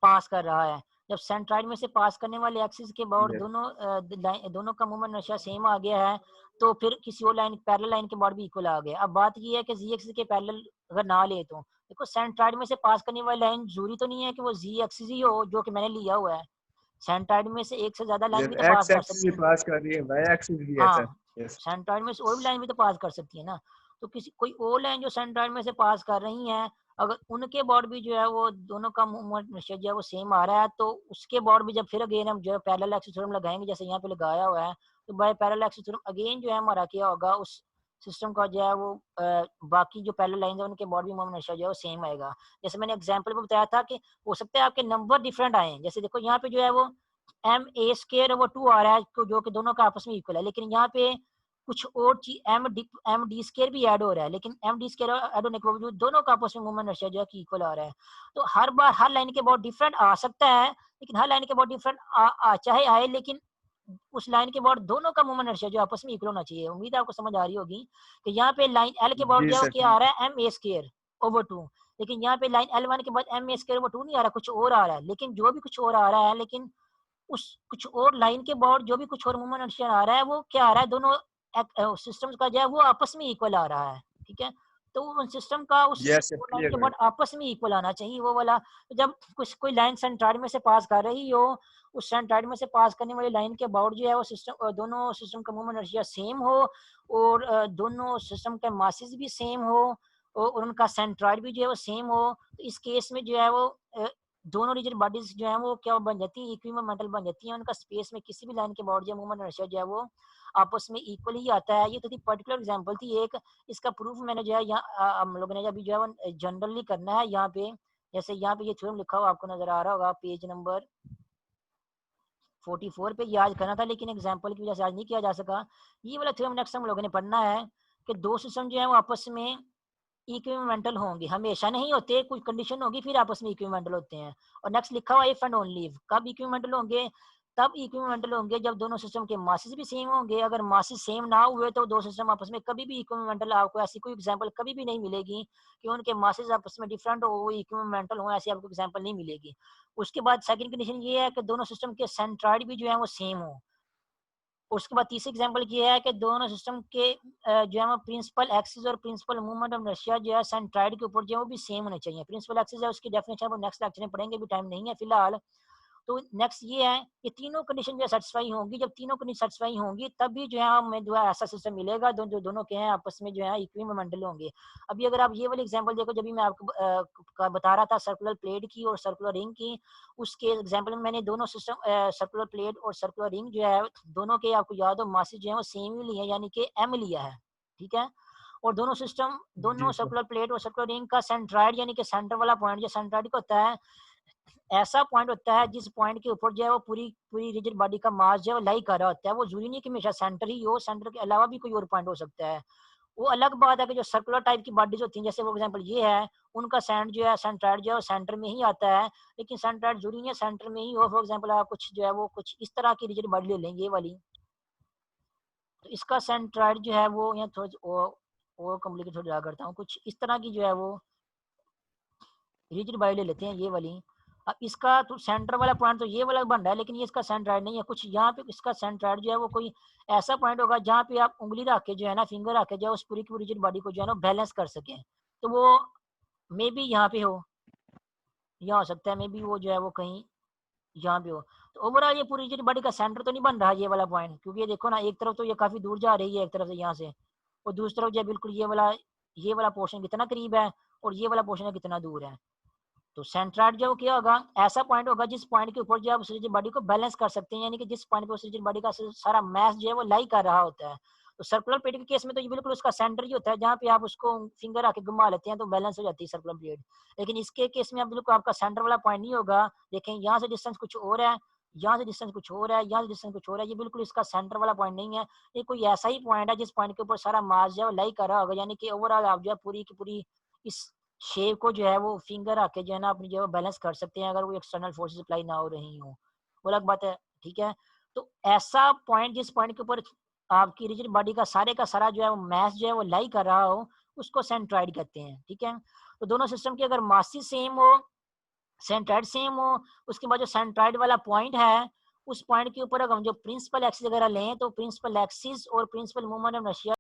पास कर रहा है। जब सेंट्राइड में से पास करने वाले एक्सिस के बाद दोनों का मूवमेंट इनर्शिया सेम आ गया है तो फिर किसी और लाइन पैरेलल लाइन के बाद भी इक्वल आ गया। अब बात ये है कि जी एक्सिस के पैरेलल अगर ना ले तो देखो सेंट्राइड में से पास करने वाली लाइन जरूरी तो नहीं है कि वो जी एक्सिस ही हो जो कि मैंने लिया हुआ है, सेंट्राइड में से एक से ज्यादा लाइन भी तो पास x कर एक्सिस सकती भी है। पास कर रही है, y एक्सिस भी है सर। हाँ यस सेंट्रोइड में से और भी लाइन भी तो पास कर सकती है ना, तो किसी कोई और लाइन जो सेंट्रोइड में से पास कर रही है अगर उनके बॉर्ड भी जो है वो दोनों का मूवमेंट जो है वो सेम आ रहा है तो उसके बॉर्ड भी जब फिर अगेन हम जो है पैरेलल एक्सिस थ्योरम लगाएंगे जैसे यहाँ पे लगाया हुआ है, तो by parallel axis theorem again जो है हमारा क्या होगा, उस सिस्टम का जो है वो बाकी जो पैरेलल लाइन है उनके बॉर्ड भी मूवमेंट जो है वो सेम आएगा। जैसे मैंने एग्जाम्पल में बताया था कि हो सकता है आपके नंबर डिफरेंट आए, जैसे देखो यहाँ पे जो है वो एम ए स्केयर वो 2 आ रहा है जो कि दोनों का आपस में इक्वल है, लेकिन यहाँ पे कुछ और चीज एम डी स्केयर भी ऐड हो रहा है, लेकिन एम डी स्केयर ऐड होने के बावजूद दोनों का आपस में मूवमेंट इनर्शिया जो है कि इक्वल आ रहा है। तो हर बार हर लाइन के बहुत डिफरेंट आ सकता है, लेकिन हर लाइन के बहुत डिफरेंट चाहे आए लेकिन उस लाइन के बाद दोनों का मूवमेंट इनर्शिया जो आपस में इक्वल होना चाहिए। उम्मीद है आपको समझ आ रही होगी कि यहाँ पे लाइन एल के बाद जी जो है वो सर। क्या आ रहा है, एम ए स्केयर ओवर 2, लेकिन यहाँ पे लाइन एल वन के बाद एम ए स्केयर ओवर 2 नहीं आ रहा, कुछ और आ रहा है। लेकिन जो भी कुछ और आ रहा है लेकिन उस कुछ और लाइन के बाद जो भी कुछ और मूवमेंट इनर्शिया आ रहा है वो क्या आ रहा है, दोनों सिस्टम्स का जो है वो आपस में इक्वल आ रहा है। ठीक है, तो उन सिस्टम का उस यस सर, लाइन के क्लियर बाद आपस में इक्वल आना चाहिए वो वाला। तो जब कुछ कोई लाइन सेंट्रोइड में से पास कर रही हो, उस सेंट्रोइड में से पास करने वाली लाइन के अबाउट जो है वो सिस्टम दोनों सिस्टम का मूवमेंट इनर्शिया सेम हो और दोनों सिस्टम के मासेस भी सेम हो और उनका सेंट्रोइड भी जो है वो सेम हो, तो इस केस में जो है वो दोनों रिजिड बॉडीज जो है वो क्या बन जाती है, इक्विमोमेंटल बन जाती है। उनका स्पेस में किसी भी लाइन के बाउंड जो मूवमेंट इनर्शिया जो है वो आपस में इक्वल ही आता है। ये तो थी पर्टिकुलर एग्जांपल थी एक, इसका प्रूफ मैंने जो है यहाँ हम लोगों ने अभी जो है जनरली करना है। यहाँ पे जैसे यहाँ पे ये थ्योरम लिखा हुआ आपको नजर आ रहा होगा पेज नंबर 44 पे, याद करना था लेकिन एग्जाम्पल की वजह से आज नहीं किया जा सका। ये वाला थ्योरम नेक्स्ट हम लोगों ने पढ़ना है कि दो सिस्टम जो है वो आपस में इक्विवेलेंटल होंगे, हमेशा नहीं होते, कुछ कंडीशन होगी फिर आपस में इक्विवेलेंटल होते हैं। और नेक्स्ट लिखा हुआ इफ एंड ओनली इफ, कब इक्विवेलेंटल होंगे, तब इक्विमोमेंटल होंगे जब दोनों सिस्टम के मासेस भी सेम होंगे। अगर मासेस सेम ना हुए तो दो सिस्टम आपस में कभी भी इक्विमोमेंटल, आपको ऐसी कोई एग्जांपल कभी भी नहीं मिलेगी कि उनके मासेस आपस में डिफरेंट हो, वो इक्विमोमेंटल हो, ऐसी आपको एग्जांपल नहीं मिलेगी। उसके बाद सेकंड कंडीशन ये है कि दोनों सिस्टम के सेंट्रॉइड भी जो है वो सेम हो। उसके बाद तीसरी एग्जांपल ये है कि दोनों सिस्टम के जो है वो प्रिंसिपल एक्सिस और प्रिंसिपल मूवमेंट ऑफ इनर्शिया जो है सेंट्रॉइड के ऊपर जो है वो भी सेम होने चाहिए। प्रिंसिपल एक्सिस है उसकी डेफिनेशन वो नेक्स्ट लेक्चर में पढ़ेंगे, भी टाइम नहीं है फिलहाल। तो नेक्स्ट ये है कि तीनों कंडीशन जो सेटिस्फाई होंगी, जब तीनों कंडीशन सेटिस्फाई होंगी तब भी जो है हमें जो है ऐसा सिस्टम मिलेगा जो दोनों के हैं आपस में जो है इक्विमोमेंटल होंगे। अभी अगर आप ये वाली एग्जांपल देखो, जब भी मैं आपको बता रहा था सर्कुलर प्लेट की और सर्कुलर रिंग की, उसके एग्जांपल में मैंने दोनों सिस्टम सर्कुलर प्लेट और सर्कुलर रिंग जो है दोनों के आपको याद हो मासेस जो है वो सेम ही लिए, यानी कि m लिया है, ठीक है। और दोनों सिस्टम, दोनों जी सर। सर्कुलर प्लेट और सर्कुलर रिंग का सेंट्रॉइड यानी कि सेंटर वाला पॉइंट जो सेंट्रॉइड का होता है, ऐसा पॉइंट होता है जिस पॉइंट के ऊपर जो है वो पूरी पूरी रिजिड बॉडी का मास जो है वो लाई कर रहा होता है। वो जरूरी नहीं कि हमेशा सेंटर ही हो, सेंटर के अलावा भी कोई और पॉइंट हो सकता है। वो अलग बात है कि जो सर्कुलर टाइप की बॉडीज होती हैं, जैसे फॉर एग्जांपल ये है, उनका सेंट जो है सेंट्रॉइड जो है सेंटर में ही आता है। लेकिन सेंट्रॉइड जरूरी नहीं है सेंटर में ही हो। फॉर एग्जांपल आप कुछ जो है वो कुछ इस तरह की रिजिड बॉडी ले लेंगे, ये वाली, तो इसका सेंट्रॉइड जो है वो यहाँ थोड़ा और कॉम्प्लिकेट थोड़ा करता हूँ, कुछ इस तरह की जो है वो रिजिड बॉडी ले लेते हैं, ये वाली। अब इसका तो सेंटर वाला पॉइंट तो ये वाला बन रहा है, लेकिन ये इसका सेंट्रॉइड नहीं है। कुछ यहाँ पे इसका सेंट्रॉइड जो है वो कोई ऐसा पॉइंट होगा जहाँ पे आप उंगली रख के जो है ना, फिंगर रख के जो है उस पूरी की पूरी रिजिड बॉडी को जो है ना बैलेंस कर सकें। तो वो मे बी यहाँ पे हो, यहाँ हो सकता है, मे बी वो जो है वो कहीं यहाँ पे हो। तो ओवरऑल ये पूरी रिजिड बॉडी का सेंटर तो नहीं बन रहा ये वाला पॉइंट, क्योंकि ये देखो ना, एक तरफ तो ये काफी दूर जा रही है एक तरफ से यहाँ से, और दूसरी तरफ जो है बिल्कुल ये वाला पोर्शन कितना करीब है और ये वाला पोर्शन कितना दूर है। तो सेंट्रॉइड जो क्या होगा, ऐसा पॉइंट होगा जिस पॉइंट के ऊपर जो आप उस रिजिड बॉडी को बैलेंस कर सकते हैं, यानी कि जिस पॉइंट पे उस रिजिड बॉडी का सारा मास जो है वो लाई कर रहा होता है। तो सर्कुलर प्लेट के केस में तो ये बिल्कुल उसका सेंटर ही होता है, जहाँ पे आप उसको फिंगर आके घुमा लेते हैं तो बैलेंस हो जाती है सर्कुलर प्लेट। लेकिन इसके केस में आप बिल्कुल आपका सेंटर वाला पॉइंट नहीं होगा। देखें यहाँ से डिस्टेंस कुछ और है, यहाँ से डिस्टेंस कुछ और है, यहाँ से डिस्टेंस कुछ और है, ये बिल्कुल इसका सेंटर वाला पॉइंट नहीं है। ये कोई ऐसा ही पॉइंट है जिस पॉइंट के ऊपर सारा मास जो है लाई कर रहा होगा, यानी कि ओवरऑल आप जो है पूरी की पूरी इस शेप को जो है वो फिंगर आके जो है ना अपनी जो है बैलेंस कर सकते हैं, अगर वो एक्सटर्नल फोर्सेस अप्लाई ना हो रही हो, वो अलग बात है, ठीक है। तो ऐसा पॉइंट जिस पॉइंट के ऊपर आपकी रिजिड बॉडी का सारा जो है वो मास जो है वो लाई कर रहा हो, उसको सेंट्रॉइड कहते हैं, ठीक है। तो दोनों सिस्टम की अगर मासेस सेम हो, सेंट्रॉइड सेम हो, उसके बाद जो सेंट्रॉइड वाला पॉइंट है, उस पॉइंट के ऊपर अगर हम जो प्रिंसिपल एक्सिस वगैरह लें तो प्रिंसिपल एक्सिस और प्रिंसिपल मूवमेंट ऑफ इनर्शिया